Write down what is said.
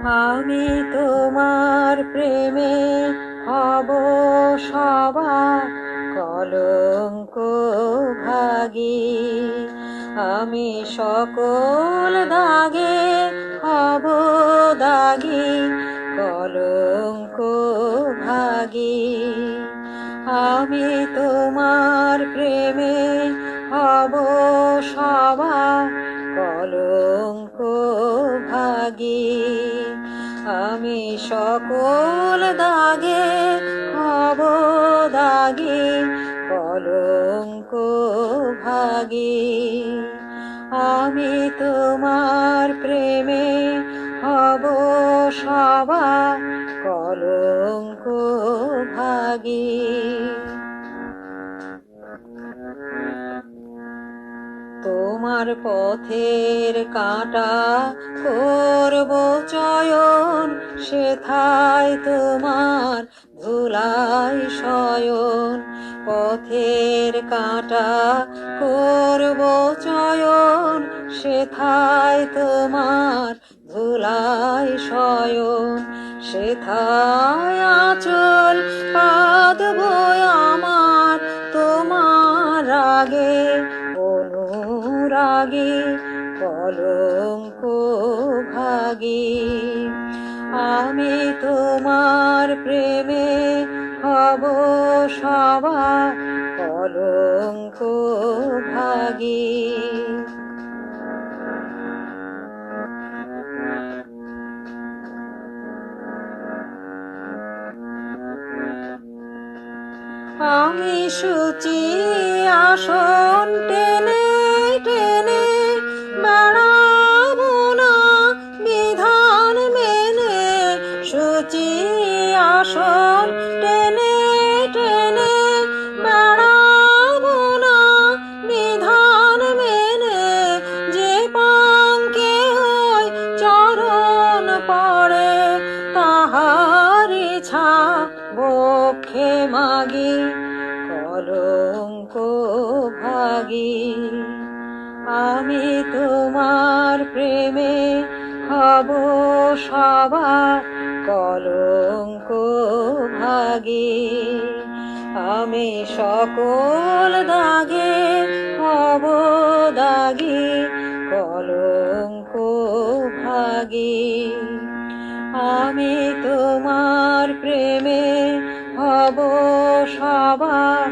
আমি তোমার প্রেমে হব সবার কলঙ্ক ভাগী। আমি সকল দাগে হব দাগী, কলঙ্ক ভাগী। আমি তোমার প্রেমে হব সবার কলঙ্ক ভাগী। আমি সকল দাগে হব দাগী, কলঙ্ক ভাগী। আমি তোমার প্রেমে হব সবার কলঙ্ক ভাগী। তোমার পথের কাঁটা করব চয়ন, সেথায় তোমার ধুলায় শয়ন। পথের কাঁটা করব চয়ন, সেথায় তোমার ধুলায় শয়ন। সেথায় আঁচল পাতব আমার তোমার আগে অনুরাগে, কলঙ্ক ভাগী। আমি তোমার প্রেমে হব সবার কলঙ্ক ভাগী। আমি শুচি আসন টেনে টেনে বেড়াবো না বিধান মেনে। শুচি আসন টেনে টেনে বেড়াবো না বিধান মেনে। যে পাঙ্কে ওই চরণ পড়ে তাহারি ছাপ বক্ষে মাগি, কলঙ্ক ভাগী। আমি তোমার প্রেমে হব সবার কলঙ্ক ভাগী। আমি সকল দাগে হব দাগী, কলঙ্ক ভাগী। আমি তোমার প্রেমে হব সবার